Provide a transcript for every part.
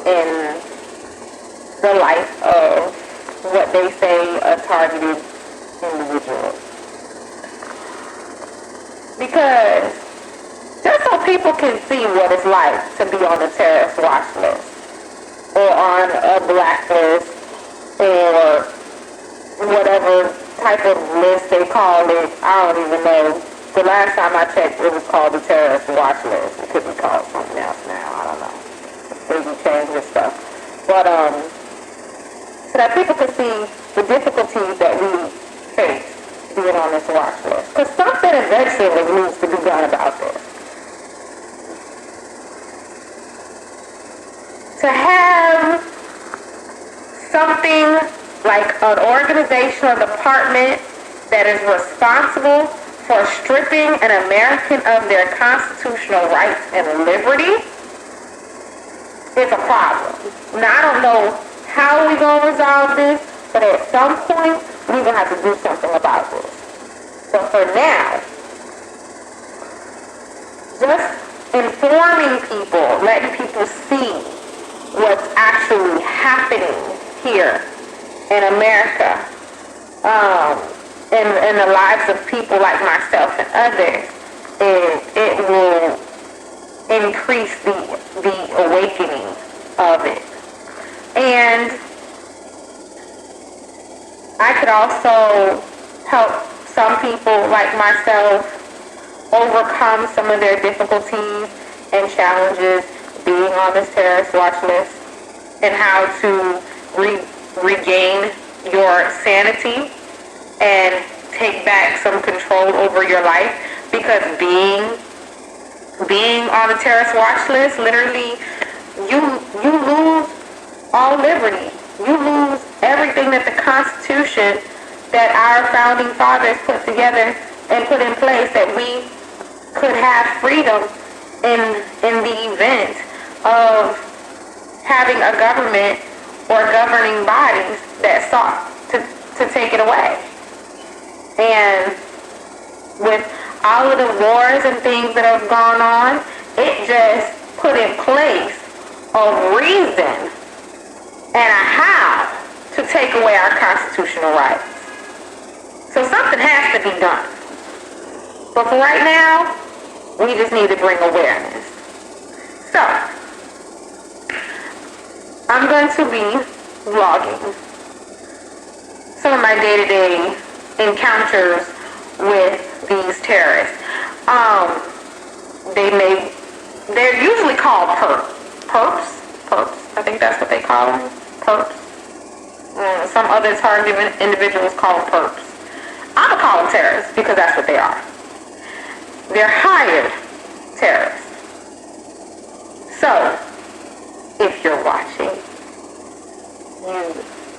in the life of what they say a targeted individual. Because just so people can see what it's like to be on a terrorist watch list or on a blacklist or whatever type of list they call it. I don't even know. The last time I checked, it was called the terrorist watch list. It could be called something else now. I don't know. They be changing stuff. But so that people can see the difficulties that we face being on this watch list. Because something eventually needs to be done about this. To have something like an organization or department that is responsible for stripping an American of their constitutional rights and liberty is a problem. Now, I don't know how we're going to resolve this, but at some point, we're going to have to do something about this. So for now, just informing people, letting people see what's actually happening here in America, in the lives of people like myself and others, it will increase the awakening of it. And I could also help some people like myself overcome some of their difficulties and challenges being on this terrorist watch list, and how to regain your sanity and take back some control over your life. Because being on the terrorist watch list, literally, you lose all liberty. You lose everything that the Constitution that our founding fathers put together and put in place, that we could have freedom in the event of having a government or governing bodies that sought to take it away. And with all of the wars and things that have gone on, it just put in place a reason and a how to take away our constitutional rights. So something has to be done. But for right now, we just need to bring awareness. So, I'm going to be vlogging some of my day-to-day encounters with these terrorists. They're usually called perps. I think that's what they call them. Perps. Some other targeted individuals call them perps. I'm going to call them terrorists because that's what they are. They're hired terrorists. So, if you're watching, you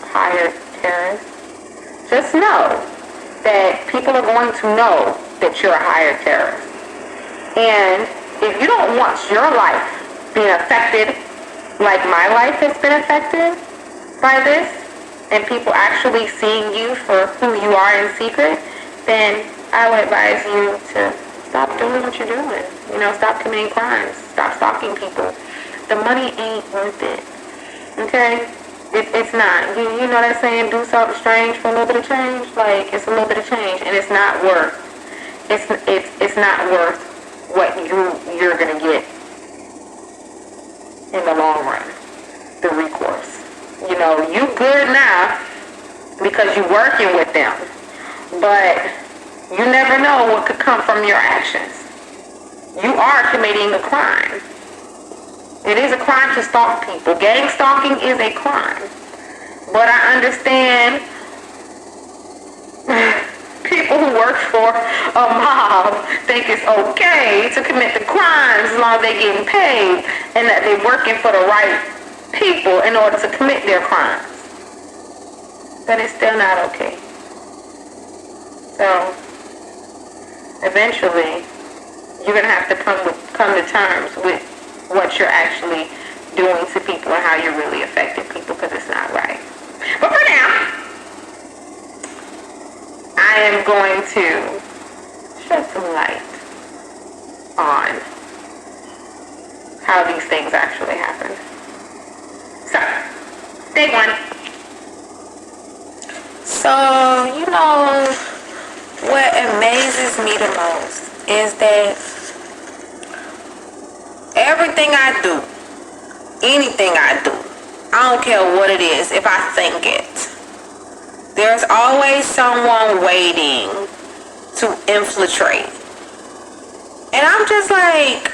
hired terrorists, just know that people are going to know that you're a hired terrorist. And if you don't want your life being affected like my life has been affected by this, and people actually seeing you for who you are in secret, then I would advise you to stop doing what you're doing. Stop committing crimes. Stop stalking people. The money ain't worth it. Okay? It's not. You know that saying, do something strange for a little bit of change? Like, it's a little bit of change, and it's not worth. It's not worth what you're gonna get in the long run. The recourse. You good now because you're working with them, but you never know what could come from your actions. You are committing a crime. It is a crime to stalk people. Gang stalking is a crime. But I understand people who work for a mob think it's okay to commit the crimes as long as they're getting paid, and that they're working for the right people in order to commit their crimes. But it's still not okay. So, eventually, you're going to have to come to terms with what you're actually doing to people and how you're really affecting people, because it's not right. But for now, I am going to shed some light on how these things actually happen. They won. So, what amazes me the most is that everything I do, anything I do, I don't care what it is, if I think it, there's always someone waiting to infiltrate. And I'm just like,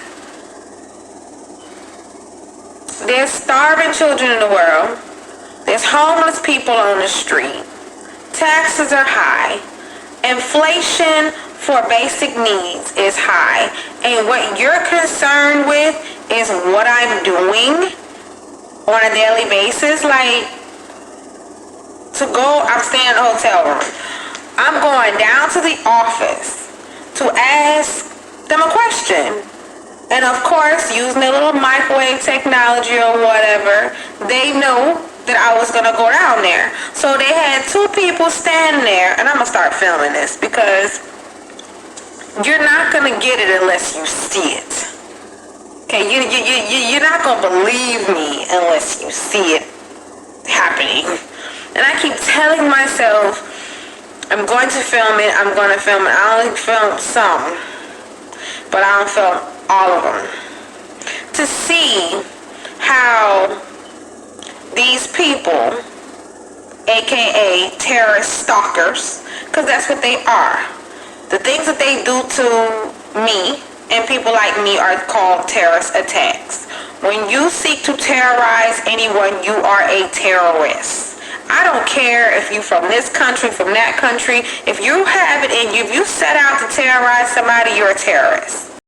there's starving children in the world. There's homeless people on the street. Taxes are high. Inflation for basic needs is high. And what you're concerned with is what I'm doing on a daily basis. Like, I'm staying in a hotel room. I'm going down to the office to ask them a question. And of course, using a little microwave technology or whatever, they knew that I was going to go down there. So they had two people standing there, and I'm going to start filming this because you're not going to get it unless you see it. Okay, you're not going to believe me unless you see it happening. And I keep telling myself, I'm going to film it, I'm going to film it. I only film some, but I don't film all of them, to see how these people, aka terrorist stalkers, because that's what they are, the things that they do to me and people like me are called terrorist attacks. When you seek to terrorize anyone, you are a terrorist. I don't care if you're from this country, from that country. If you have it in you, if you set out to terrorize somebody, you're a terrorist.